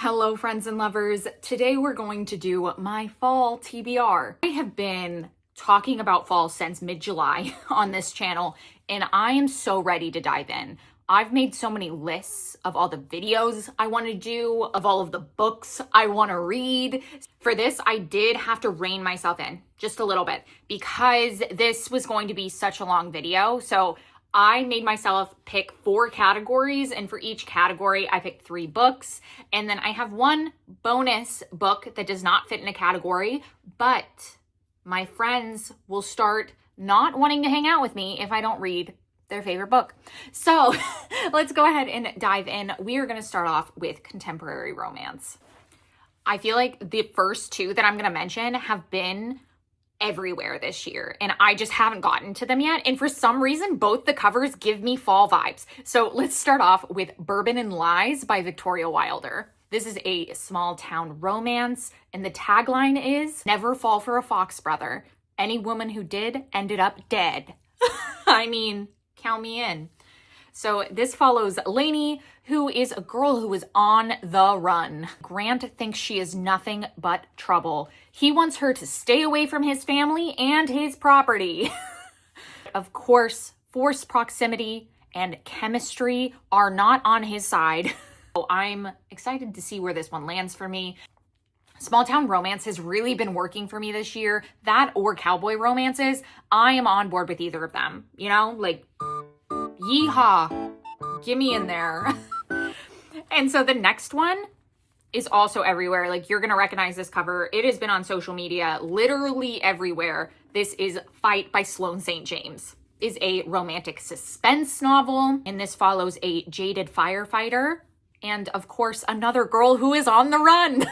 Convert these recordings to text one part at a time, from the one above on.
Hello, friends and lovers. Today we're going to do my fall TBR. I have been talking about fall since mid-July on this channel, and I am so ready to dive in. I've made so many lists of all the videos I want to do, of all of the books I want to read. For this, I did have to rein myself in just a little bit because this was going to be such a long video. So I made myself pick 4 categories, and for each category, I picked 3 books. And then I have one bonus book that does not fit in a category, but my friends will start not wanting to hang out with me if I don't read their favorite book. So let's go ahead and dive in. We are going to start off with contemporary romance. I feel like the first 2 that I'm going to mention have been everywhere this year, and I just haven't gotten to them yet. And for some reason, both the covers give me fall vibes. So let's start off with Bourbon and Lies by Victoria Wilder. This is a small town romance, and the tagline is, "Never fall for a fox brother. Any woman who did ended up dead." I mean, count me in. So this follows Lainey, who is a girl who is on the run. Grant thinks she is nothing but trouble. He wants her to stay away from his family and his property. Of course, forced proximity and chemistry are not on his side. So I'm excited to see where this one lands for me. Small town romance has really been working for me this year. That or cowboy romances. I am on board with either of them. You know, like, yeehaw, get me in there. And so the next one is also everywhere. Like, you're gonna recognize this cover. It has been on social media literally everywhere. This is Fight by Sloane St. James. Is a romantic suspense novel, and this follows a jaded firefighter and, of course, another girl who is on the run.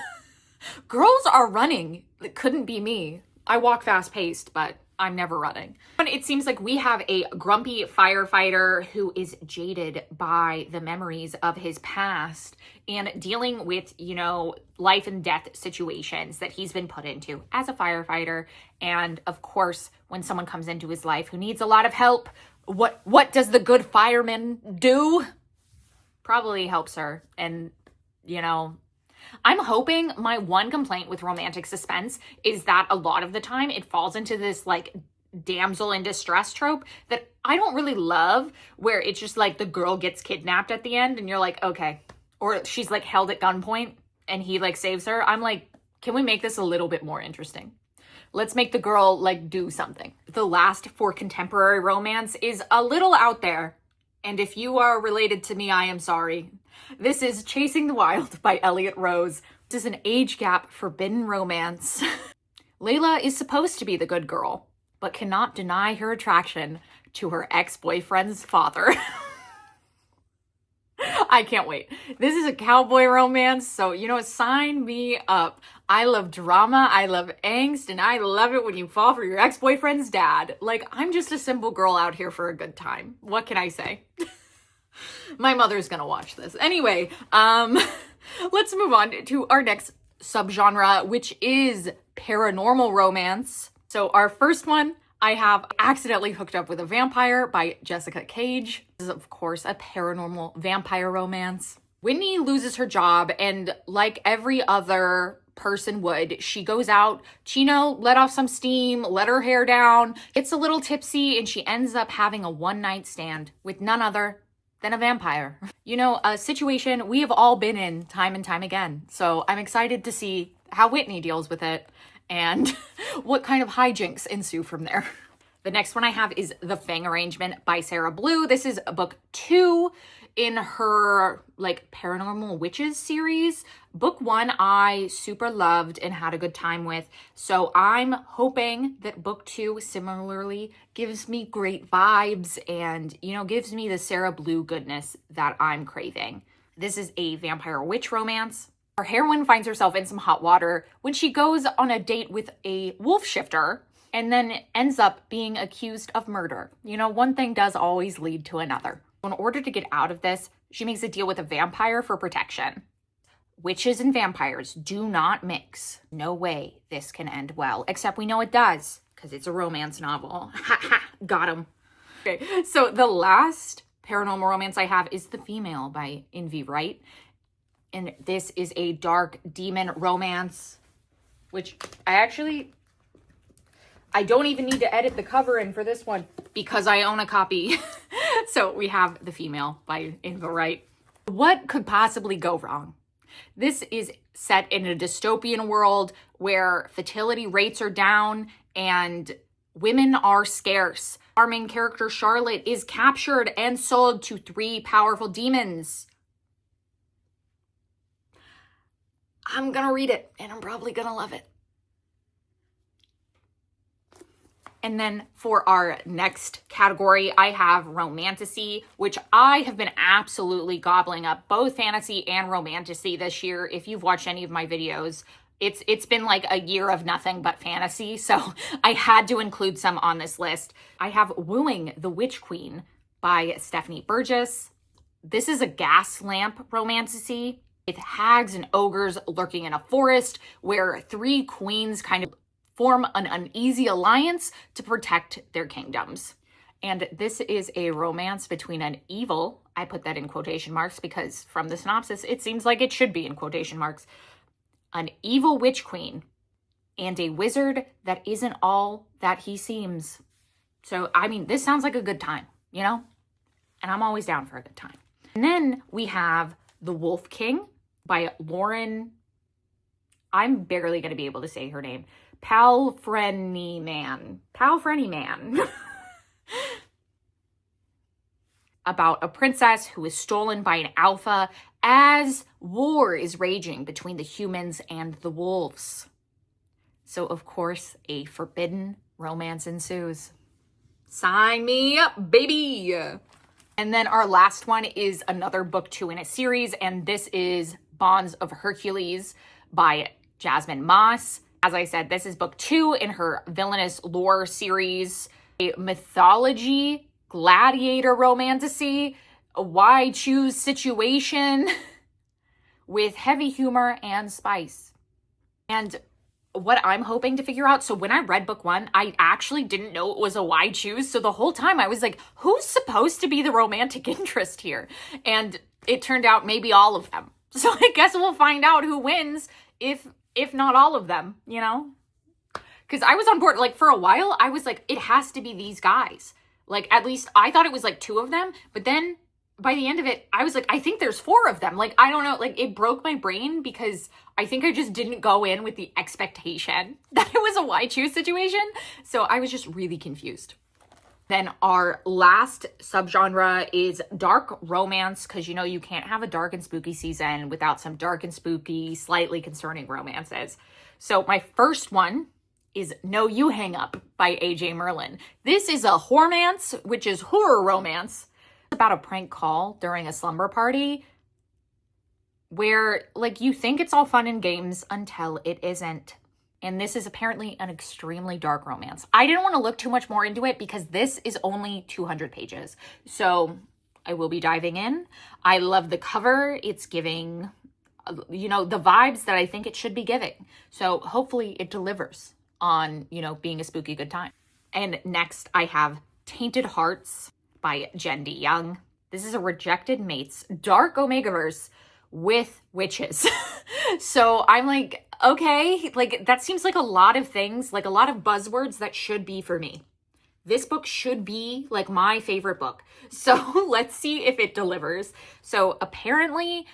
Girls are running. It couldn't be me. I walk fast-paced, but I'm never running. But it seems like we have a grumpy firefighter who is jaded by the memories of his past and dealing with, you know, life and death situations that he's been put into as a firefighter. And of course, when someone comes into his life who needs a lot of help, what does the good fireman do? Probably helps her. And, you know, I'm hoping my one complaint with romantic suspense is that a lot of the time it falls into this like damsel in distress trope that I don't really love, where it's just like the girl gets kidnapped at the end and you're like, okay. Or she's like held at gunpoint and he like saves her. I'm like, can we make this a little bit more interesting? Let's make the girl like do something. The last for contemporary romance is a little out there. And if you are related to me, I am sorry. This is Chasing the Wild by Elliot Rose. This is an age gap forbidden romance. Layla is supposed to be the good girl, but cannot deny her attraction to her ex-boyfriend's father. I can't wait. This is a cowboy romance, so, you know, sign me up. I love drama, I love angst, and I love it when you fall for your ex-boyfriend's dad. Like, I'm just a simple girl out here for a good time. What can I say? My mother's gonna watch this. Anyway, let's move on to our next subgenre, which is paranormal romance. So our first one, I have Accidentally Hooked Up with a Vampire by Jessica Cage. This is, of course, a paranormal vampire romance. Whitney loses her job, and like every other person would, she goes out, Chino let off some steam, let her hair down, gets a little tipsy, and she ends up having a one-night stand with none other than a vampire. You know, a situation we have all been in time and time again. So I'm excited to see how Whitney deals with it and what kind of hijinks ensue from there. The next one I have is The Fang Arrangement by Sarah Blue. This is book 2 in her like Paranormal Witches series. Book 1 I super loved and had a good time with. So I'm hoping that book 2 similarly gives me great vibes and, you know, gives me the Sarah Blue goodness that I'm craving. This is a vampire witch romance. Our heroine finds herself in some hot water when she goes on a date with a wolf shifter and then ends up being accused of murder. You know, one thing does always lead to another. In order to get out of this, she makes a deal with a vampire for protection. Witches and vampires do not mix. No way this can end well, except we know it does, because it's a romance novel. Ha ha, got him. Okay, so the last paranormal romance I have is The Female by Envy Wright. And this is a dark demon romance, which I don't even need to edit the cover in for this one because I own a copy. So we have The Female by Inva Wright. What could possibly go wrong? This is set in a dystopian world where fertility rates are down and women are scarce. Our main character, Charlotte, is captured and sold to 3 powerful demons. I'm gonna read it, and I'm probably gonna love it. And then for our next category, I have Romantasy, which I have been absolutely gobbling up, both fantasy and romantasy this year. If you've watched any of my videos, it's been like a year of nothing but fantasy, so I had to include some on this list. I have Wooing the Witch Queen by Stephanie Burgess. This is a gas lamp romantasy with hags and ogres lurking in a forest where 3 queens kind of form an uneasy alliance to protect their kingdoms. And this is a romance between an evil, I put that in quotation marks because from the synopsis, it seems like it should be in quotation marks, an evil witch queen and a wizard that isn't all that he seems. So, I mean, this sounds like a good time, you know? And I'm always down for a good time. And then we have The Wolf King by Lauren, I'm barely going to be able to say her name, Palfreniman. About a princess who is stolen by an alpha as war is raging between the humans and the wolves. So, of course, a forbidden romance ensues. Sign me up, baby! And then our last one is another book 2 in a series, and this is Bonds of Hercules by Jasmine Moss. As I said, this is book 2 in her Villainous Lore series, a mythology, gladiator romantasy, a why choose situation with heavy humor and spice. And what I'm hoping to figure out, so when I read book 1, I actually didn't know it was a why choose. So the whole time I was like, who's supposed to be the romantic interest here? And it turned out maybe all of them. So I guess we'll find out who wins if not all of them, you know? Because I was on board, like, for a while, I was like, it has to be these guys. Like, at least I thought it was, like, 2 of them. But then by the end of it, I was like, I think there's 4 of them. Like, I don't know. Like, it broke my brain because I think I just didn't go in with the expectation that it was a why choose situation. So I was just really confused. Then our last subgenre is dark romance, because you know you can't have a dark and spooky season without some dark and spooky, slightly concerning romances. So my first one is No You Hang Up by A.J. Merlin. This is a horrormance, which is horror romance, about a prank call during a slumber party where, like, you think it's all fun and games until it isn't. And this is apparently an extremely dark romance. I didn't want to look too much more into it because this is only 200 pages. So I will be diving in. I love the cover. It's giving, you know, the vibes that I think it should be giving. So hopefully it delivers on, you know, being a spooky good time. And next I have Tainted Hearts by Jen D. Young. This is a rejected mate's dark Omegaverse with witches. So I'm like, okay, like that seems like a lot of things, like a lot of buzzwords that should be for me. This book should be like my favorite book. So let's see if it delivers. So apparently,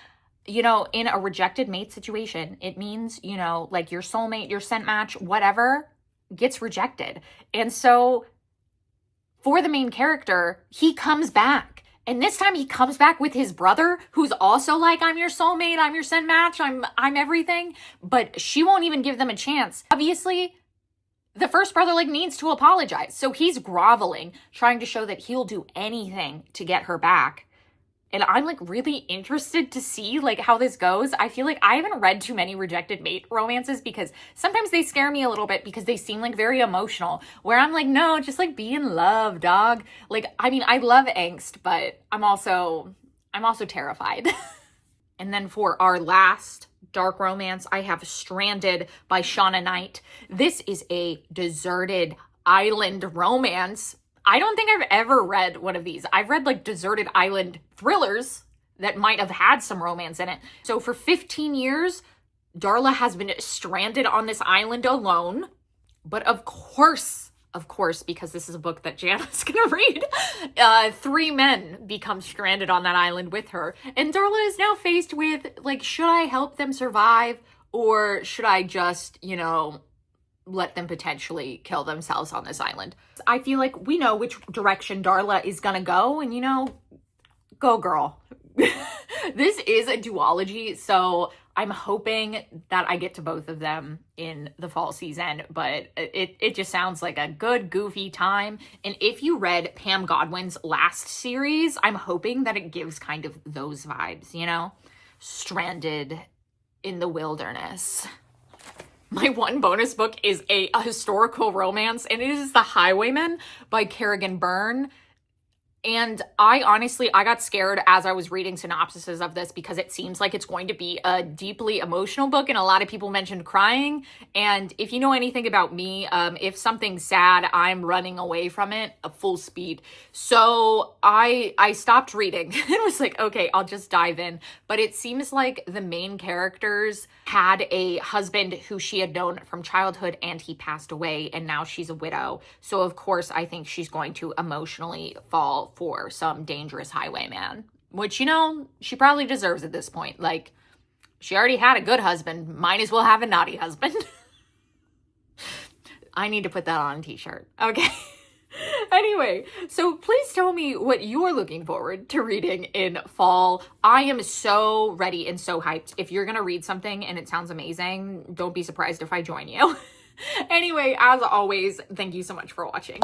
you know, in a rejected mate situation, it means, you know, like your soulmate, your scent match, whatever gets rejected. And so for the main character, he comes back. And this time he comes back with his brother, who's also like, I'm your soulmate, I'm your scent match, I'm everything. But she won't even give them a chance. Obviously, the first brother like needs to apologize. So he's groveling, trying to show that he'll do anything to get her back. And I'm like really interested to see like how this goes. I feel like I haven't read too many rejected mate romances because sometimes they scare me a little bit because they seem like very emotional, where I'm like, no, just like be in love, dog. Like, I mean, I love angst, but I'm also terrified. And then for our last dark romance, I have Stranded by Shauna Knight. This is a deserted island romance. I don't think I've ever read one of these. I've read like deserted island thrillers. that might have had some romance in it. So for 15 years, Darla has been stranded on this island alone. But of course, because this is a book that Jana's gonna read, 3 men become stranded on that island with her. And Darla is now faced with, like, should I help them survive? Or should I just, you know, let them potentially kill themselves on this island? I feel like we know which direction Darla is gonna go, and, you know, go girl. This is a duology, so I'm hoping that I get to both of them in the fall season, but it just sounds like a good, goofy time. And if you read Pam Godwin's last series, I'm hoping that it gives kind of those vibes, you know? Stranded in the wilderness. My one bonus book is a historical romance, and it is The Highwayman by Kerrigan Byrne. And I got scared as I was reading synopsises of this because it seems like it's going to be a deeply emotional book, and a lot of people mentioned crying. And if you know anything about me, if something's sad, I'm running away from it at full speed. So I stopped reading and was like, okay, I'll just dive in. But it seems like the main characters had a husband who she had known from childhood, and he passed away, and now she's a widow. So of course, I think she's going to emotionally fall for some dangerous highwayman, which, you know, she probably deserves at this point. Like, she already had a good husband, might as well have a naughty husband. I need to put that on a t-shirt. Okay. Anyway, so please tell me what you're looking forward to reading in fall. I am so ready and so hyped. If you're gonna read something and it sounds amazing, don't be surprised if I join you. Anyway, as always, thank you so much for watching.